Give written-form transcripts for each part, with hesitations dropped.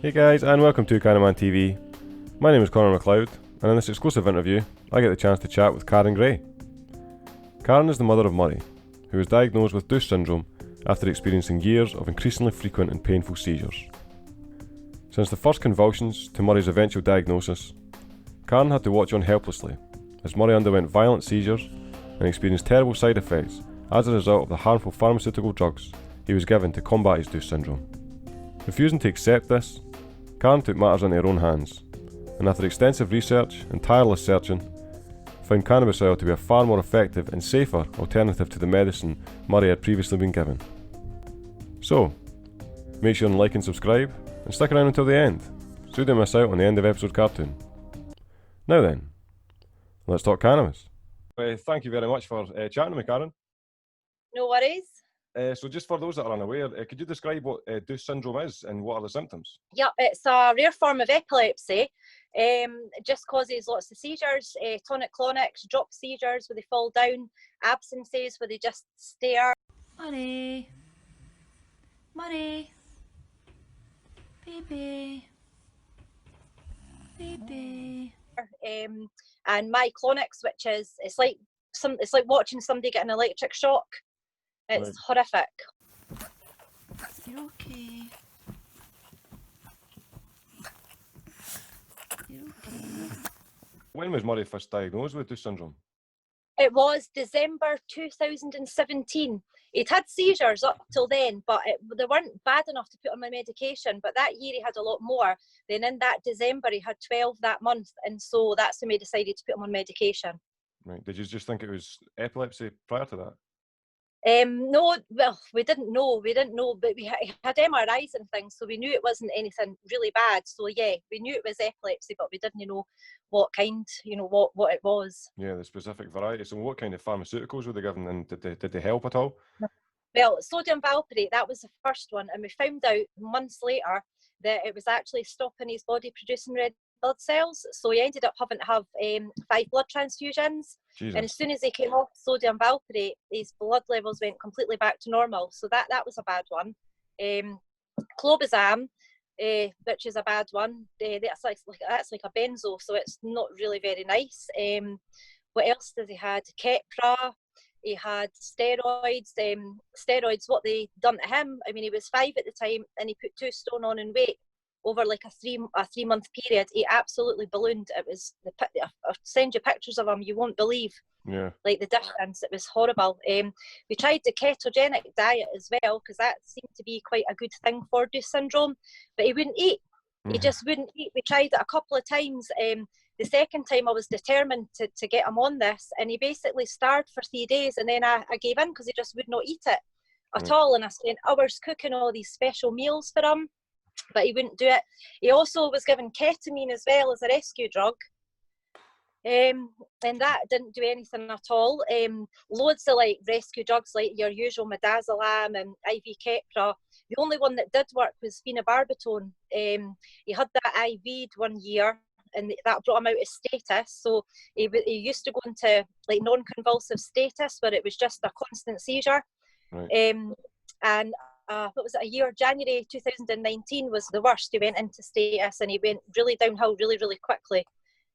Hey guys, and welcome to Canaman TV. My name is Connor McLeod, and in this exclusive interview, I get the chance to chat with Karen Gray. Karen is the mother of Murray, who was diagnosed with Doose Syndrome after experiencing years of increasingly frequent and painful seizures. Since the first convulsions to Murray's eventual diagnosis, Karen had to watch on helplessly as Murray underwent violent seizures and experienced terrible side effects as a result of the harmful pharmaceutical drugs he was given to combat his Doose Syndrome. Refusing to accept this, Karen took matters into her own hands, and after extensive research and tireless searching, found cannabis oil to be a far more effective and safer alternative to the medicine Murray had previously been given. So, make sure and like and subscribe, and stick around until the end, so you don't miss out on the end of episode cartoon. Now then, let's talk cannabis. Thank you very much for chatting to me, Karen. No worries. So just for those that are unaware, could you describe what Doose Syndrome is and what are the symptoms? Yep, it's a rare form of epilepsy. Just causes lots of seizures, tonic-clonics, drop seizures where they fall down, absences where they just stare. Murray, Murray, baby, baby. And myoclonics, which is it's like watching somebody get an electric shock. It's horrific. You're okay. You're okay. When was Murray first diagnosed with Doose Syndrome? It was December 2017. He'd had seizures up till then, but they weren't bad enough to put him on medication. But that year he had a lot more. Then in that December he had 12 that month, and so that's when we decided to put him on medication. Right. Did you just think it was epilepsy prior to that? No, well, we didn't know, but we had MRIs and things, so we knew it wasn't anything really bad. So yeah, we knew it was epilepsy, but we didn't know what kind, what it was. Yeah, the specific variety. So what kind of pharmaceuticals were they given, and did they help at all? Well, sodium valproate, that was the first one, and we found out months later that it was actually stopping his body producing red blood cells, so he ended up having to have 5 blood transfusions. Jesus. And as soon as he came off sodium valproate, his blood levels went completely back to normal, so that was a bad one. Clobazam, which is a bad one, that's like a benzo, so it's not really very nice. What else does he had? Kepra. He had steroids. Steroids, what they done to him, I mean, he was 5 at the time, and he put 2 stone on in weight over like a 3-month period. He absolutely ballooned. It was, I'll send you pictures of him, you won't believe like the difference. It was horrible. We tried the ketogenic diet as well, because that seemed to be quite a good thing for Doose Syndrome, but he wouldn't eat. He just wouldn't eat. We tried it a couple of times. The second time I was determined to get him on this, and he basically starved for 3 days, and then I gave in because he just would not eat it at all, and I spent hours cooking all these special meals for him, but he wouldn't do it. He also was given ketamine as well as a rescue drug, and that didn't do anything at all. Loads of like rescue drugs like your usual midazolam and IV Kepra. The only one that did work was phenobarbital. He had that IV'd one year, and that brought him out of status. So he used to go into like non-convulsive status, where it was just a constant seizure. Right. And what was it, January 2019 was the worst. He went into status, and he went really downhill really, really quickly.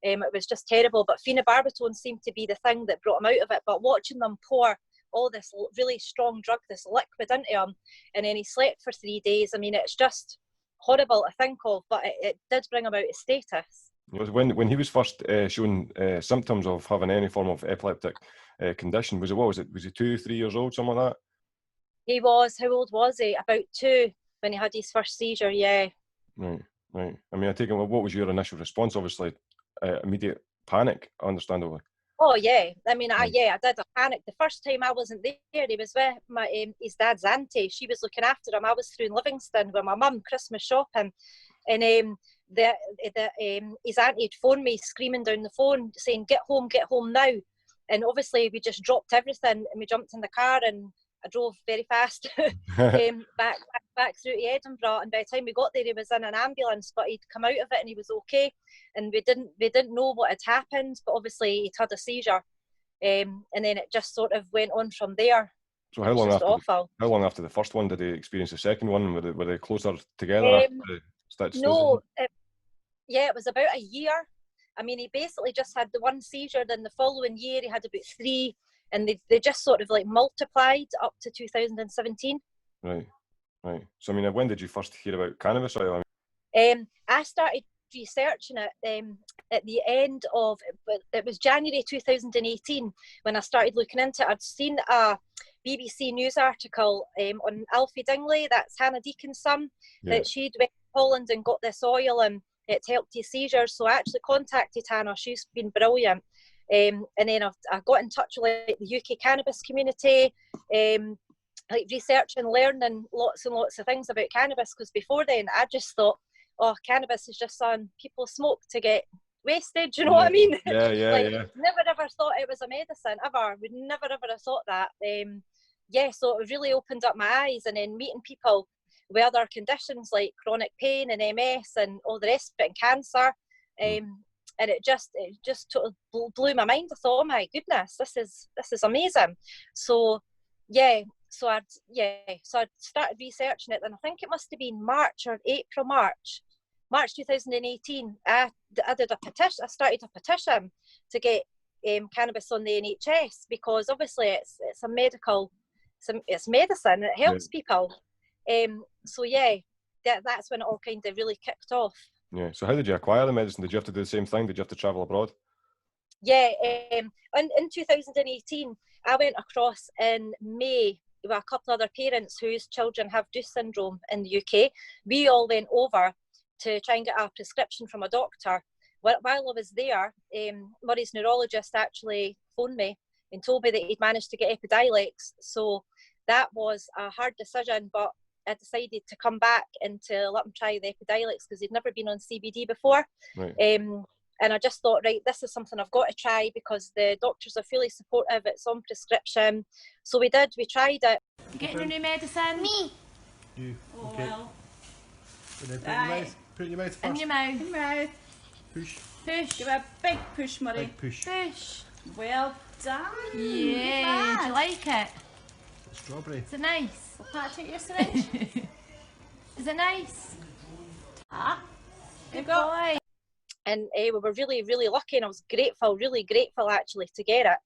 It was just terrible, but phenobarbital seemed to be the thing that brought him out of it. But watching them pour all this really strong drug, this liquid into him, and then he slept for 3 days, I mean, it's just horrible to think of, but it did bring him out of status. When he was first showing symptoms of having any form of epileptic condition, was he 2-3 years old, something like that? He was. How old was he? About 2 when he had his first seizure. Yeah. Right. I mean, I take it. What was your initial response? Obviously, immediate panic, understandably. Oh yeah. I mean, I did. I panicked the first time. I wasn't there. He was with his dad's auntie. She was looking after him. I was through in Livingston with my mum, Christmas shopping, and his auntie had phoned me, screaming down the phone, saying, get home now. And obviously we just dropped everything and we jumped in the car, and I drove very fast back through to Edinburgh, and by the time we got there he was in an ambulance, but he'd come out of it and he was okay, and we didn't know what had happened, but obviously he'd had a seizure, and then it just sort of went on from there. So how long after the first one did he experience the second one? Were they closer together after the No, it was about a year. I mean, he basically just had the one seizure. Then the following year, he had about 3, and they just sort of like multiplied up to 2017. Right. So, I mean, when did you first hear about cannabis oil? I started researching it at the end of, it was January 2018 when I started looking into it. I'd seen a BBC News article on Alfie Dingley, that's Hannah Deacon's son, that she'd went to Holland and got this oil and it helped his seizures. So I actually contacted Hannah. She's been brilliant. And then I got in touch with like, the UK cannabis community, like researching, learning lots and lots of things about cannabis, because before then I just thought, oh, cannabis is just something people smoke to get wasted, you know what I mean? Never ever thought it was a medicine, ever. Would never ever have thought that. So it really opened up my eyes, and then meeting people with other conditions like chronic pain and MS and all the rest of it, and cancer, and it just totally blew my mind. I thought, oh my goodness, this is amazing. So I started researching it, and I think it must have been March 2018. I did a petition. I started a petition to get cannabis on the NHS, because obviously it's a medical, it's medicine. It helps people. That's when it all kind of really kicked off. Yeah. So how did you acquire the medicine? Did you have to do the same thing? Did you have to travel abroad? Yeah. In 2018, I went across in May with a couple other parents whose children have Doose Syndrome in the UK. We all went over to try and get a prescription from a doctor. While I was there, Murray's neurologist actually phoned me and told me that he'd managed to get Epidiolex. So that was a hard decision, but I decided to come back and to let him try the Epidiolex, because he'd never been on CBD before. Right. And I just thought, right, this is something I've got to try, because the doctors are fully supportive. It's on prescription. So we tried it. You getting your new medicine? Me. You. Oh, okay. well. And then put it in your mouth first. In your mouth. In your mouth. Push. Push. Give it a big push, Murray. Big push. Push. Well done. Yeah. Do you like it? Strawberry. Is it nice? Will Pat take your syringe? Is it nice? You've got. Boy. And we were really, really lucky, and I was really grateful actually to get it.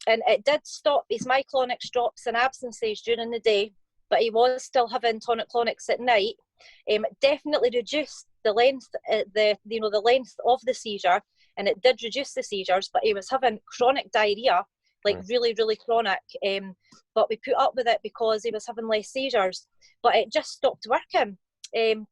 And it did stop his myoclonics, drops and absences during the day, but he was still having tonic-clonics at night. It definitely reduced the length, the length of the seizure, and it did reduce the seizures, but he was having chronic diarrhea, like really, really chronic. But we put up with it because he was having less seizures, but it just stopped working.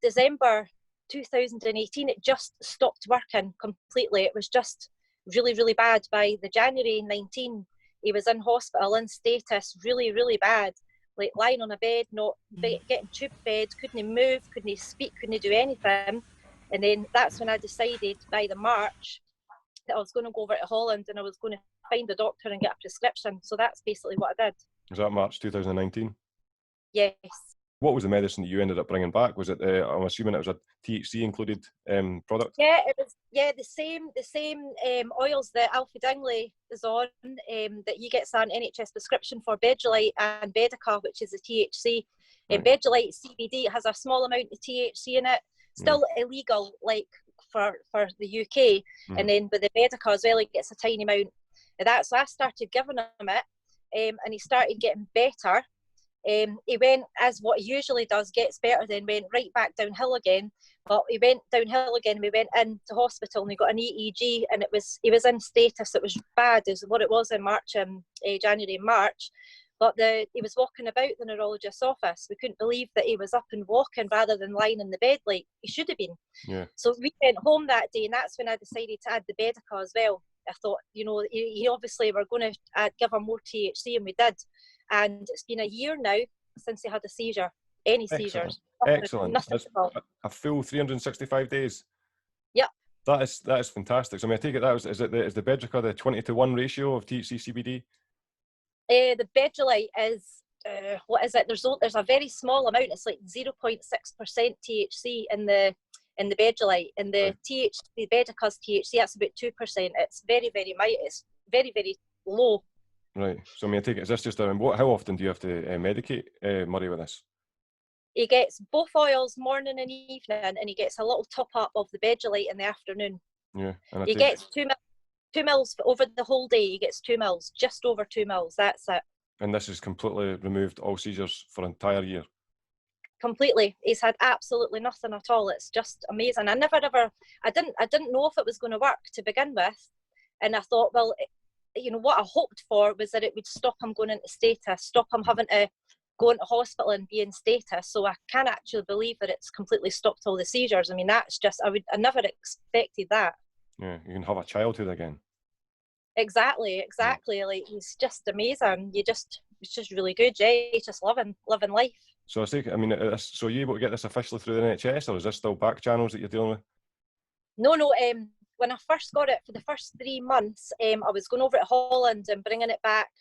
December 2018, it just stopped working completely. It was just really, really bad. By the January 19, he was in hospital in status, really, really bad, like lying on a bed, not getting tube fed, couldn't move, couldn't speak, couldn't do anything. And then that's when I decided by the March that I was going to go over to Holland and I was going to find a doctor and get a prescription. So that's basically what I did. Was that March 2019? Yes. What was the medicine that you ended up bringing back? Was it, I'm assuming it was a THC included product? Yeah, it was. Yeah, the same oils that Alfie Dingley is on, that he gets an NHS prescription for, Bedulite and Bedica, which is the THC. Bedulite CBD, has a small amount of THC in it. Still illegal, like for the UK. And then with the Bedica as well, it gets a tiny amount of that. So I started giving him it, and he started getting better. He went, as what he usually does, gets better, then went right back downhill again. But he went downhill again. We went into hospital and he got an EEG, and he was in status. It was bad, is what it was in March, January and March. But he was walking about the neurologist's office. We couldn't believe that he was up and walking rather than lying in the bed like he should have been. Yeah. So we went home that day, and that's when I decided to add the Bedica as well. I thought, he obviously were going to give him more THC, and we did. And it's been a year now since he had a seizure, any seizures. Excellent. Nothing at all. A full 365 days. Yep. That is fantastic. So I mean, I take it is the Bedica the 20-to-1 ratio of THC CBD? The Bedulite is what is it? There's a very small amount. It's like 0.6% THC in the Bedulite, and the Bedica's THC, that's about 2%. It's very, very it's very, very low. Right. So I mean, I take it, is this just how often do you have to medicate Murray with this? He gets both oils morning and evening, and he gets a little top up of the Bedulite in the afternoon. Yeah, and He gets 2 mils over the whole day. He gets 2 mils, just over 2 mils. That's it. And this has completely removed all seizures for an entire year. Completely. He's had absolutely nothing at all. It's just amazing. I didn't know if it was going to work to begin with, and I thought, well, what I hoped for was that it would stop him going into status, stop him having to go into hospital and be in status. So I can't actually believe that it's completely stopped all the seizures. I mean, that's just, I never expected that. Yeah, you can have a childhood again. Exactly. Yeah. Like, he's just amazing. It's just really good. He's just living life. So I mean, so are you able to get this officially through the NHS, or is this still back channels that you're dealing with? No. When I first got it, for the first 3 months, I was going over to Holland and bringing it back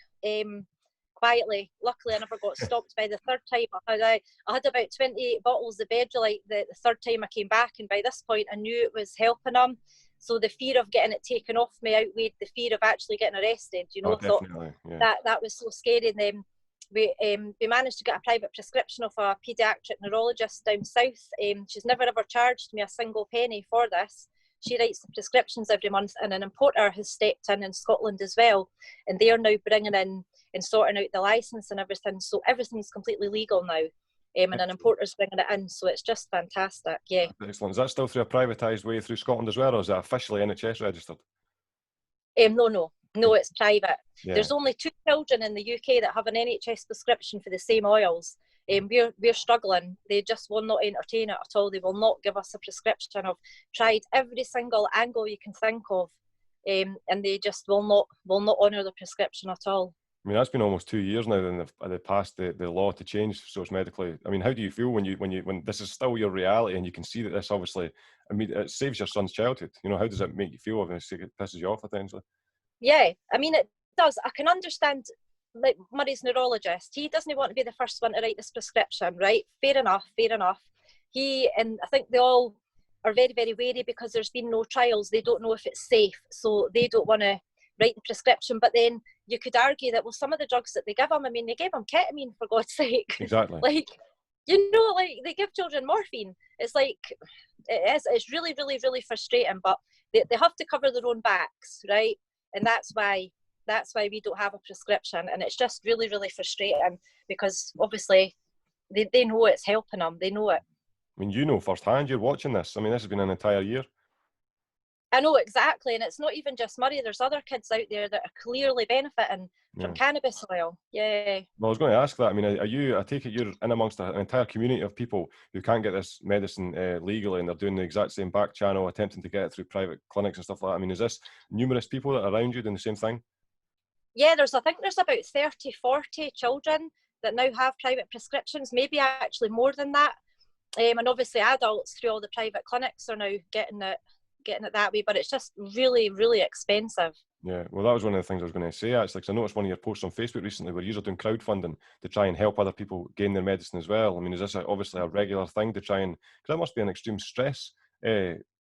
quietly. Luckily, I never got stopped by the third time. I had about 28 bottles of Bedulite the third time I came back, and by this point, I knew it was helping him. So the fear of getting it taken off me outweighed the fear of actually getting arrested. Oh, I thought yeah. that was so scary. And then we managed to get a private prescription of a paediatric neurologist down south. She's never ever charged me a single penny for this. She writes the prescriptions every month, and an importer has stepped in Scotland as well, and they are now bringing in and sorting out the licence and everything. So everything's completely legal now, and an importer's bringing it in. So it's just fantastic. Yeah. Excellent. Is that still through a privatised way through Scotland as well, or is it officially NHS registered? No, it's private. Yeah. There's only 2 children in the UK that have an NHS prescription for the same oils. We're struggling. They just will not entertain it at all. They will not give us a prescription. I've tried every single angle you can think of, and they just will not honour the prescription at all. I mean, that's been almost 2 years now then they've passed the law to change so it's medically. I mean, how do you feel when this is still your reality and you can see that this obviously, I mean, it saves your son's childhood? How does it make you feel if it pisses you off potentially? Yeah, I mean, it does. I can understand, like, Murray's neurologist. He doesn't want to be the first one to write this prescription, right? Fair enough. He, and I think they all are very, very wary because there's been no trials. They don't know if it's safe, so they don't want to write the prescription. But then you could argue that, well, some of the drugs that they give him, I mean, they gave him ketamine, for God's sake. Exactly. Like, they give children morphine. It's like, it's really, really, really frustrating, but they have to cover their own backs, right? And that's why we don't have a prescription. And it's just really, really frustrating because obviously they know it's helping them. They know it. I mean, firsthand, you're watching this. I mean, this has been an entire year. I know, exactly. And it's not even just Murray. There's other kids out there that are clearly benefiting from cannabis oil. Yeah. Well, I was going to ask that. I mean, I take it you're in amongst an entire community of people who can't get this medicine legally, and they're doing the exact same back channel, attempting to get it through private clinics and stuff like that. I mean, is this numerous people that are around you doing the same thing? Yeah, I think there's about 30, 40 children that now have private prescriptions, maybe actually more than that. And obviously adults through all the private clinics are now getting it that way, but it's just really, really expensive. Yeah, well, that was one of the things I was going to say, actually, because I noticed one of your posts on Facebook recently where you're doing crowdfunding to try and help other people gain their medicine as well. I mean, is this obviously a regular thing to try and, because that must be an extreme stress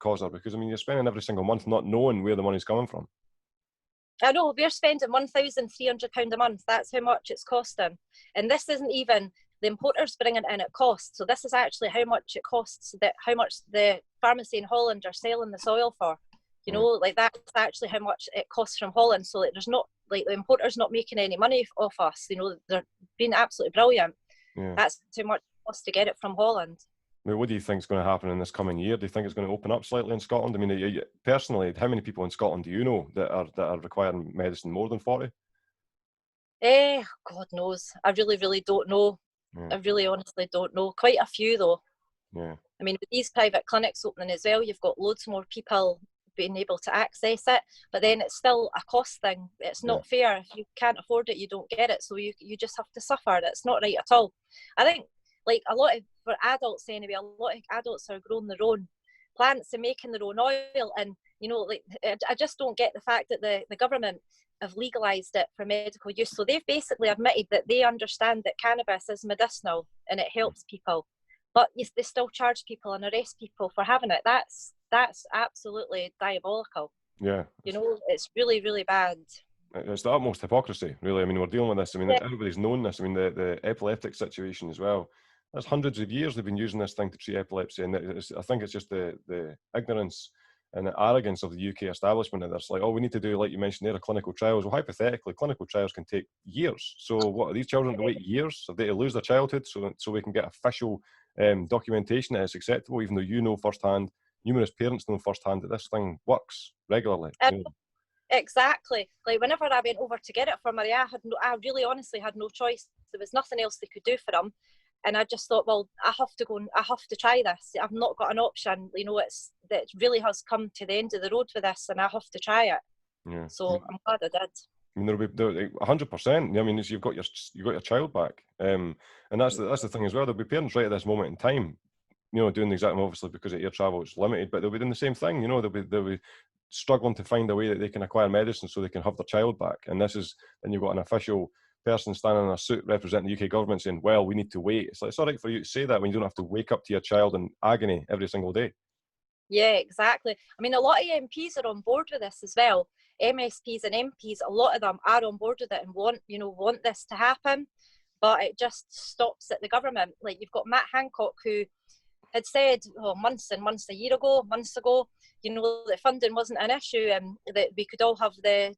causer, because, I mean, you're spending every single month not knowing where the money's coming from. I know, we're spending £1,300 a month. That's how much it's costing. And this isn't even the importers bringing it in at cost. So this is actually how much it costs, how much the pharmacy in Holland are selling this oil for. Like that's actually how much it costs from Holland. So like, there's not, like, the importer's not making any money off us. They're being absolutely brilliant. Yeah. That's how much it costs to get it from Holland. I mean, what do you think is going to happen in this coming year? Do you think it's going to open up slightly in Scotland? I mean, personally, how many people in Scotland do you know that are requiring medicine more than 40? God knows. I really, really don't know. Yeah. I really honestly don't know. Quite a few though. Yeah. I mean, with these private clinics opening as well, you've got loads more people being able to access it, but then it's still a cost thing. It's not fair. If you can't afford it, you don't get it, so you just have to suffer. That's not right at all. I think, like, for adults anyway, a lot of adults are growing their own plants and making their own oil, and I just don't get the fact that the government have legalised it for medical use. So they've basically admitted that they understand that cannabis is medicinal and it helps people, but they still charge people and arrest people for having it. That's absolutely diabolical. Yeah. It's really, really bad. It's the utmost hypocrisy, really. I mean, we're dealing with this. I mean, everybody's known this. I mean, the epileptic situation as well. That's hundreds of years they've been using this thing to treat epilepsy, and I think it's just the ignorance and the arrogance of the UK establishment that it's like, oh, we need to do, like you mentioned there, clinical trials. Well, hypothetically, clinical trials can take years. So what, are these children to wait years? Are they to lose their childhood so we can get official documentation that it's acceptable, even though you know firsthand, numerous parents know firsthand that this thing works regularly? Exactly. Like whenever I went over to get it for Maria, I really honestly had no choice. There was nothing else they could do for him. And I just thought, well, I have to try this. I've not got an option. You know, that really has come to the end of the road with this, and I have to try it. Yeah. So I'm glad I did. I mean, there'll be 100%. I mean, you've got your child back, and that's the thing as well. There'll be parents right at this moment in time, you know, doing the exact, obviously because of air travel it's limited, but they'll be doing the same thing. You know, they'll be struggling to find a way that they can acquire medicine so they can have their child back. And then you've got an official person standing in a suit representing the UK government saying, well, we need to wait. It's like, it's all right for you to say that when you don't have to wake up to your child in agony every single day. Yeah, exactly. I mean, a lot of MPs are on board with this as well. MSPs and MPs, a lot of them are on board with it and want this to happen, but it just stops at the government. Like you've got Matt Hancock, who had said months ago, you know, that funding wasn't an issue and that we could all have the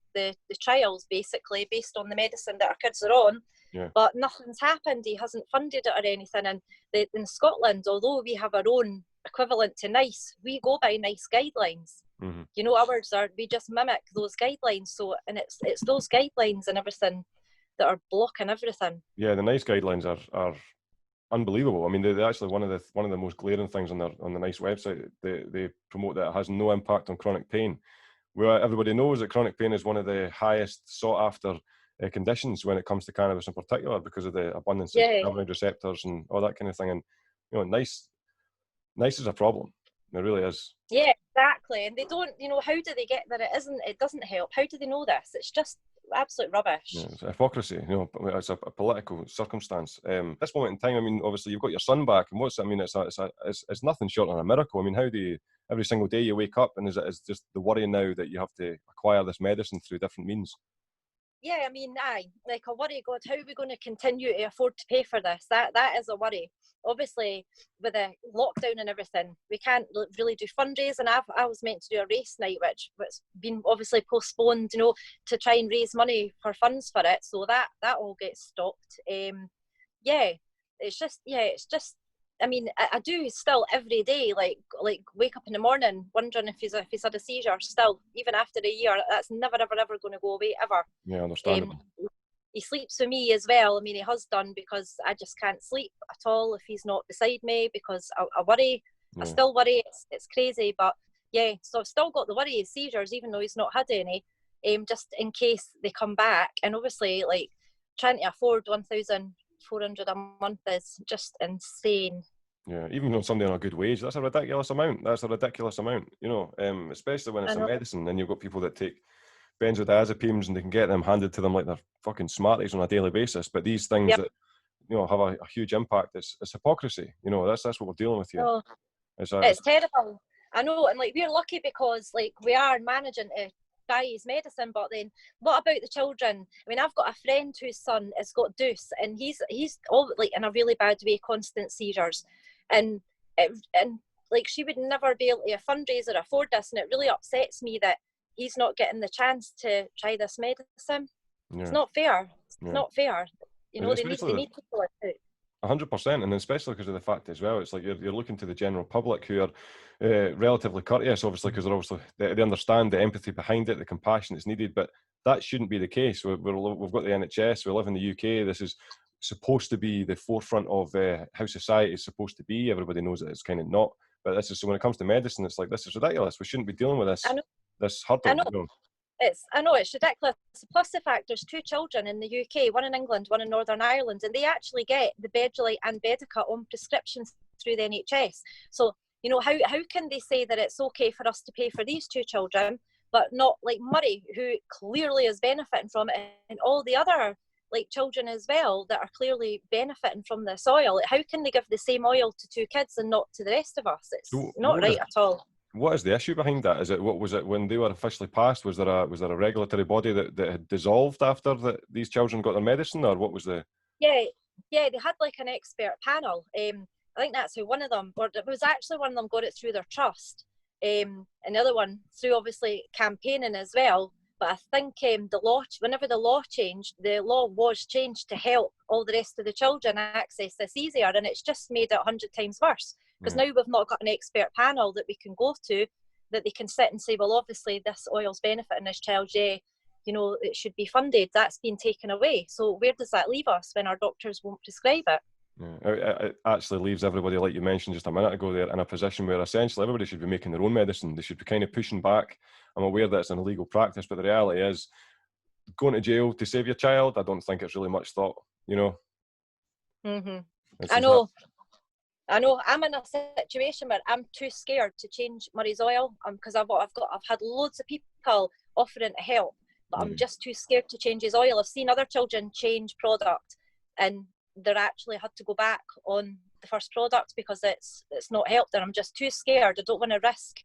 trials basically based on the medicine that our kids are on. Yeah. But nothing's happened. He hasn't funded it or anything. And in Scotland, although we have our own equivalent to NICE, we go by NICE guidelines. Mm-hmm. You know, we just mimic those guidelines. So, and it's those guidelines and everything that are blocking everything. Yeah, the NICE guidelines are unbelievable. I mean, they're actually one of the most glaring things on the NICE website. They promote that it has no impact on chronic pain. Well, everybody knows that chronic pain is one of the highest sought after conditions when it comes to cannabis in particular, because of the abundance of cannabinoid receptors and all that kind of thing. And you know, NICE is a problem. It really is. Yeah, exactly. And they don't, you know, how do they get that it doesn't help? How do they know this? It's just absolute rubbish. Yeah, it's hypocrisy, you know. It's a political circumstance. At this moment in time, I mean, obviously you've got your son back, and it's nothing short of a miracle. I mean, how do you, every single day you wake up, and is just the worry now that you have to acquire this medicine through different means? Yeah, I mean, like a worry, God, how are we going to continue to afford to pay for this? That is a worry. Obviously, with the lockdown and everything, we can't really do fundraising. I was meant to do a race night, which been obviously postponed, you know, to try and raise money for funds for it. So that all gets stopped. It's just. I mean, I do still every day, like wake up in the morning wondering if he's had a seizure. Still, even after a year, that's never ever going to go away ever. Yeah, understandable. He sleeps with me as well. I mean, he has done, because I just can't sleep at all if he's not beside me, because I worry. Yeah. I still worry. It's crazy, but yeah. So I've still got the worry of seizures, even though he's not had any. Just in case they come back, and obviously, like trying to afford 1,400 a month is just insane. Yeah, even on somebody on a good wage, that's a ridiculous amount. You know, especially when it's a medicine, and you've got people that take benzodiazepines and they can get them handed to them like they're fucking Smarties on a daily basis. But these things that, you know, have a huge impact, it's hypocrisy. You know, that's what we're dealing with here. Oh, it's terrible. I know, and like we're lucky because like we are managing to buy his medicine, but then what about the children? I mean, I've got a friend whose son has got Doose, and he's all like in a really bad way, constant seizures, and like she would never be able to fundraise or afford this, and it really upsets me that he's not getting the chance to try this medicine. Yeah. It's not fair. It's not fair. You know, they need people like that. 100%, and especially because of the fact as well, it's like you're looking to the general public who are relatively courteous, obviously, because they understand the empathy behind it, the compassion that's needed, but that shouldn't be the case. We've got the NHS, we live in the UK, this is supposed to be the forefront of how society is supposed to be. Everybody knows that it's kind of not, but this is, so when it comes to medicine, it's like, this is ridiculous. We shouldn't be dealing with this hurdle. I know. You know? I know it's ridiculous. Plus the fact there's 2 children in the UK, one in England, one in Northern Ireland, and they actually get the Bedrolite and Bedica on prescriptions through the NHS. So, you know, how can they say that it's okay for us to pay for these 2 children, but not like Murray, who clearly is benefiting from it, and all the other like children as well that are clearly benefiting from this oil? How can they give the same oil to 2 kids and not to the rest of us? It's not right at all. What is the issue behind that? What was it when they were officially passed? Was there a regulatory body that had dissolved after these children got their medicine, or what was the? Yeah, yeah, they had like an expert panel. I think that's who one of them, or it was actually one of them got it through their trust, and the other one through obviously campaigning as well. But I think the law, whenever the law changed, the law was changed to help all the rest of the children access this easier, and it's just made it 100 times worse because now we've not got an expert panel that we can go to, that they can sit and say, well, obviously this oil's benefiting this child, yeah, you know, it should be funded. That's been taken away. So where does that leave us when our doctors won't prescribe it? Yeah, it actually leaves everybody, like you mentioned just a minute ago there, in a position where essentially everybody should be making their own medicine. They should be kind of pushing back. I'm aware that it's an illegal practice, but the reality is going to jail to save your child, I don't think it's really much thought, you know? I know. I'm in a situation where I'm too scared to change Murray's oil because I've had loads of people offering to help, but I'm just too scared to change his oil. I've seen other children change product and they're actually had to go back on the first product because it's not helped, and I'm just too scared. I don't want to risk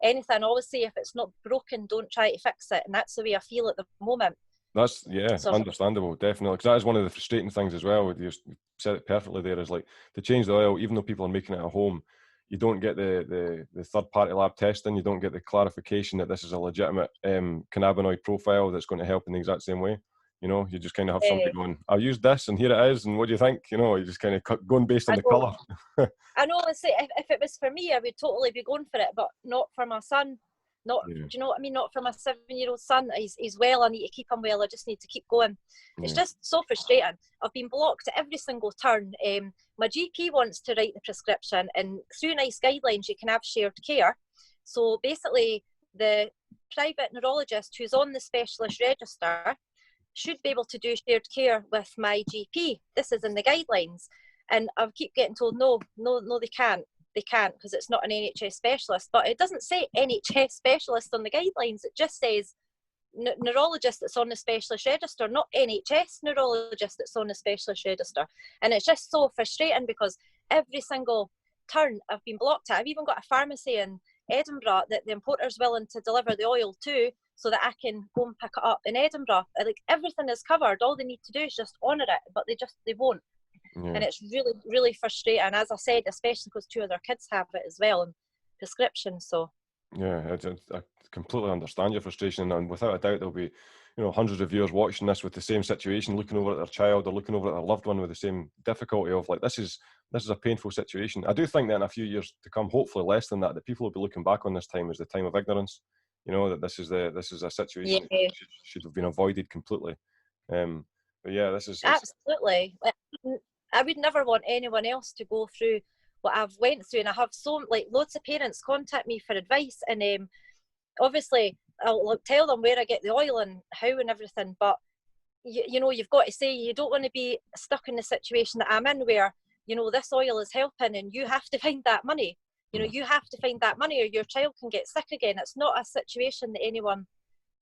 anything. I always say if it's not broken, don't try to fix it, and that's the way I feel at the moment. That's, yeah, so understandable, definitely, because that is one of the frustrating things as well. You said it perfectly there, is like to change the oil, even though people are making it at home, you don't get the third-party lab testing, you don't get the clarification that this is a legitimate cannabinoid profile that's going to help in the exact same way. You know, you just kind of have somebody going, I've used this and here it is, and what do you think? You know, you just kind of going based on the colour. I know, say if it was for me, I would totally be going for it, but not for my son. Do you know what I mean? Not for my 7-year-old son. He's well. I need to keep him well. I just need to keep going. It's just so frustrating. I've been blocked at every single turn. My GP wants to write the prescription, and through NICE guidelines, you can have shared care. So basically, the private neurologist who's on the specialist register should be able to do shared care with my GP. This is in the guidelines. And I keep getting told, no, they can't. They can't because it's not an NHS specialist. But it doesn't say NHS specialist on the guidelines. It just says neurologist that's on the specialist register, not NHS neurologist that's on the specialist register. And it's just so frustrating because every single turn I've been blocked at. I've even got a pharmacy in Edinburgh that the importer's willing to deliver the oil to so that I can go and pick it up in Edinburgh. Like everything is covered. All they need to do is just honour it, but they won't. And it's really, really frustrating. As I said, especially because 2 of their kids have it as well, and prescription. So yeah, I completely understand your frustration, and without a doubt, there'll be, you know, hundreds of viewers watching this with the same situation, looking over at their child or looking over at their loved one with the same difficulty of like, this is a painful situation. I do think that in a few years to come, hopefully less than that people will be looking back on this time as the time of ignorance. You know, that this is a situation that should have been avoided completely. But yeah, this is absolutely. I would never want anyone else to go through what I've went through, and I have loads of parents contact me for advice, and obviously I'll tell them where I get the oil and how and everything, but you know, you've got to say you don't want to be stuck in the situation that I'm in where, you know, this oil is helping and you have to find that money. You know, you have to find that money or your child can get sick again. It's not a situation that anyone,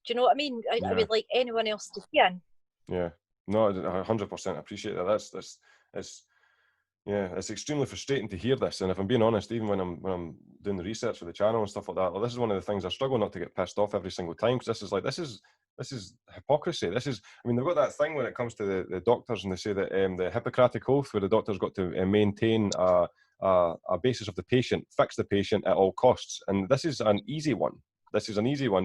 do you know what I mean? I would like anyone else to be in. Yeah, no, 100% appreciate that. It's extremely frustrating to hear this, and if I'm being honest, even when I'm doing the research for the channel and stuff like that, well, this is one of the things I struggle not to get pissed off every single time, because this is hypocrisy. I mean, they've got that thing when it comes to the doctors, and they say that the Hippocratic Oath, where the doctor's got to maintain a basis of the patient, fix the patient at all costs, and this is an easy one.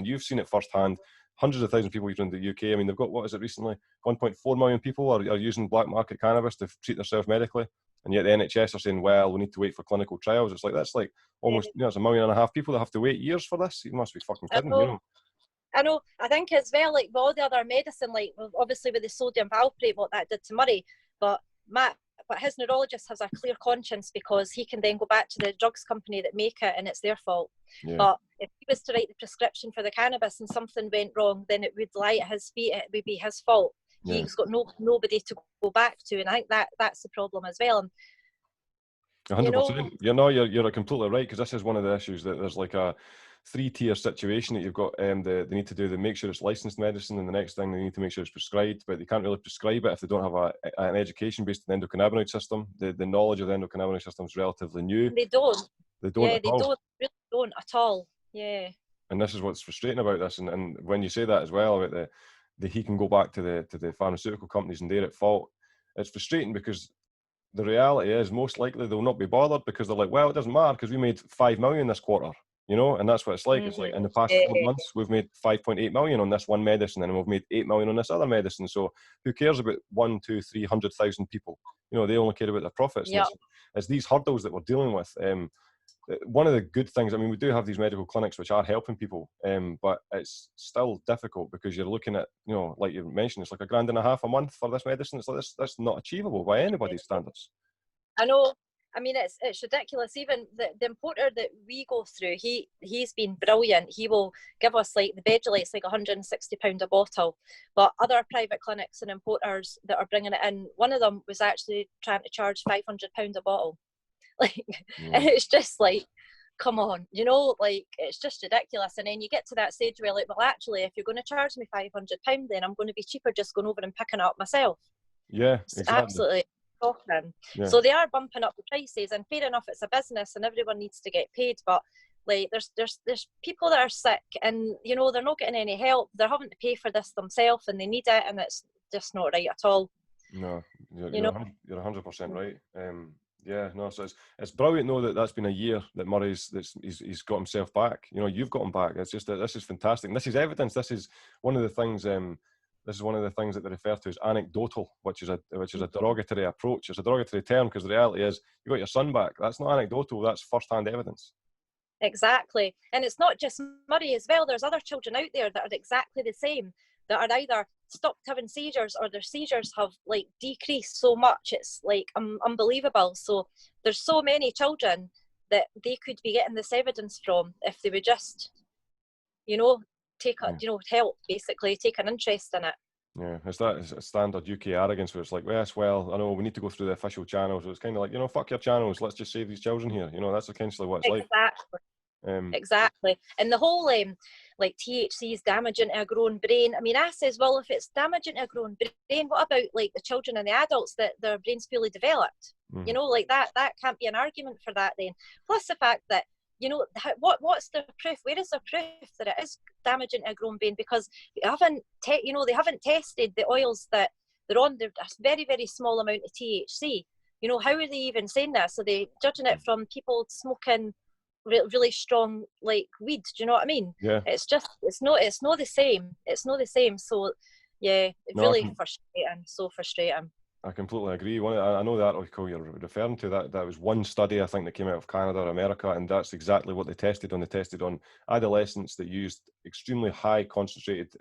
You've seen it firsthand. Hundreds of thousands of people using the UK. I mean, they've got, what is it recently? 1.4 million people are using black market cannabis to treat themselves medically. And yet the NHS are saying, well, we need to wait for clinical trials. It's like, that's like almost, you know, it's 1.5 million people that have to wait years for this. You must be fucking kidding, you know. I know. I think as well, like with all the other medicine, like obviously with the sodium valproate, what that did to Murray, but his neurologist has a clear conscience because he can then go back to the drugs company that make it and it's their fault. Yeah. But if he was to write the prescription for the cannabis and something went wrong, then it would lie at his feet. It would be his fault. Yeah. He's got nobody to go back to, and I think that's the problem as well. And 100%. You know, you're completely right, because this is one of the issues, that there's like a 3-tier situation that you've got. They need to do, they make sure it's licensed medicine, and the next thing they need to make sure it's prescribed, but they can't really prescribe it if they don't have an education based on the endocannabinoid system. The knowledge of the endocannabinoid system is relatively new. They don't. Yeah, they really don't at all. Yeah. And this is what's frustrating about this. And when you say that as well about the he can go back to the pharmaceutical companies and they're at fault, it's frustrating because the reality is most likely they'll not be bothered because they're like, well, it doesn't matter because we made 5 million this quarter, you know, and that's what it's like. It's like in the past 4 months, we've made 5.8 million on this one medicine and we've made 8 million on this other medicine. So who cares about 1, 2, 300,000 people? You know, they only care about their profits. Yeah. It's these hurdles that we're dealing with. One of the good things, I mean, we do have these medical clinics which are helping people, but it's still difficult because you're looking at, you know, like you mentioned, it's like $1.50 a month for this medicine. It's like that's not achievable by anybody's standards. I know. I mean, it's ridiculous. Even the importer that we go through, he's been brilliant. He will give us like the Bedulate's like £160 a bottle, but other private clinics and importers that are bringing it in, one of them was actually trying to charge £500 a bottle. Like, and it's just like, come on, you know, like it's just ridiculous. And then you get to that stage where like, well, actually, if you're going to charge me £500, then I'm going to be cheaper just going over and picking it up myself. Yeah, it's exactly. Absolutely shocking. Yeah. So they are bumping up the prices, and fair enough, it's a business and everyone needs to get paid, but like there's people that are sick and, you know, they're not getting any help. They're having to pay for this themselves and they need it, and it's just not right at all. No, you're 100% right. Yeah, no, so it's brilliant though that that's been a year that Murray's he's got himself back. You know, you've got him back. It's just that this is fantastic. And this is evidence. This is one of the things. This is one of the things that they refer to as anecdotal, which is a derogatory approach. It's a derogatory term because the reality is you got your son back. That's not anecdotal. That's first-hand evidence. Exactly, and it's not just Murray as well. There's other children out there that are exactly the same, that are either stopped having seizures or their seizures have like decreased so much. It's like unbelievable. So there's so many children that they could be getting this evidence from if they would just, you know, help, basically take an interest in it. Yeah, it's a standard UK arrogance where it's like, yes, well, I know we need to go through the official channels. So it's kind of like, you know, fuck your channels. Let's just save these children here. You know, that's essentially what it's like. Exactly. And the whole like THC is damaging to a grown brain. I mean, I says, well, if it's damaging to a grown brain, what about like the children and the adults that their brain's fully developed? You know, like that can't be an argument for that then. Plus the fact that, you know, what's the proof? Where is the proof that it is damaging to a grown brain? Because they haven't tested the oils that they're on. They're a very, very small amount of THC. You know, how are they even saying that? So they're judging it from people smoking really strong like weed. Do you know what I mean? Yeah. It's not the same. It's not the same. So yeah, really frustrating. So frustrating. I completely agree. I know the article you're referring to, that was one study I think that came out of Canada or America, and that's exactly what they tested on. They tested on adolescents that used extremely high concentrated,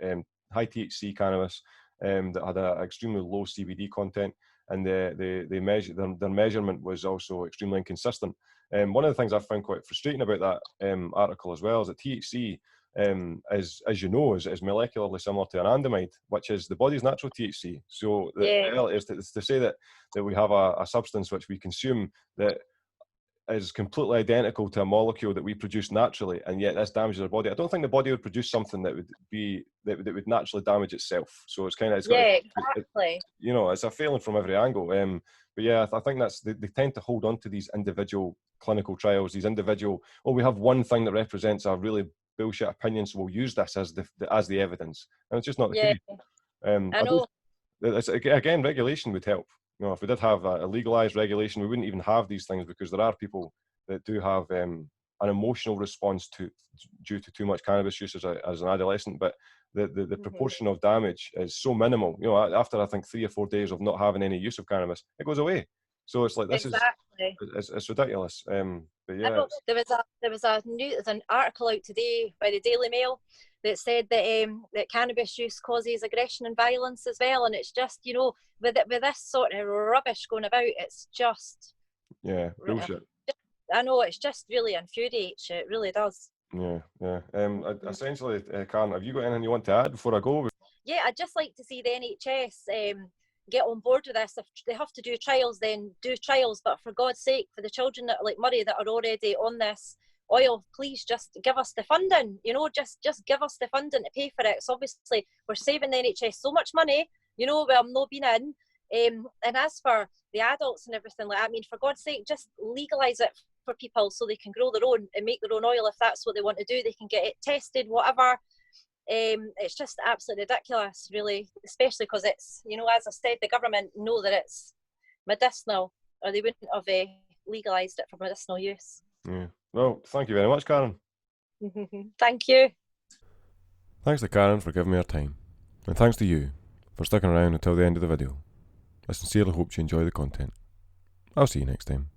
high THC cannabis that had an extremely low CBD content, and they measured their measurement was also extremely inconsistent. One of the things I found quite frustrating about that article as well is that THC, as you know, is molecularly similar to anandamide, which is the body's natural THC. So the reality is to say that we have a substance which we consume that is completely identical to a molecule that we produce naturally, and yet this damages our body. I don't think the body would produce something that would naturally damage itself. So it's kind of exactly. You know, it's a failing from every angle. But yeah, I think that's they tend to hold on to these individual clinical trials. These individual, we have one thing that represents a really bullshit opinion, so we'll use this as the evidence, and it's just not the case. I know. Again, regulation would help. You know, if we did have a legalized regulation, we wouldn't even have these things, because there are people that do have an emotional response due to too much cannabis use as an adolescent. But the proportion of damage is so minimal. You know, after I think 3 or 4 days of not having any use of cannabis, it goes away. So it's like it's ridiculous. But yeah, there was an article out today by the Daily Mail that said that cannabis use causes aggression and violence as well, and it's just, you know, with this sort of rubbish going about, it's just bullshit. I know, it's just really infuriates you. It really does. Yeah. Essentially, Karen, have you got anything you want to add before I go? Yeah, I'd just like to see the NHS get on board with this. If they have to do trials, then do trials. But for God's sake, for the children that are like Murray that are already on this oil, please just give us the funding. You know, just give us the funding to pay for it. So obviously we're saving the NHS so much money. You know, well, I'm not being in. And as for the adults and everything like that, I mean, for God's sake, just legalise it for people so they can grow their own and make their own oil if that's what they want to do. They can get it tested, whatever. It's just absolutely ridiculous, really, especially because it's, you know, as I said, the government know that it's medicinal, or they wouldn't have legalised it for medicinal use. Yeah. Well, thank you very much, Karen. Thank you. Thanks to Karen for giving me her time. And thanks to you for sticking around until the end of the video. I sincerely hope you enjoy the content. I'll see you next time.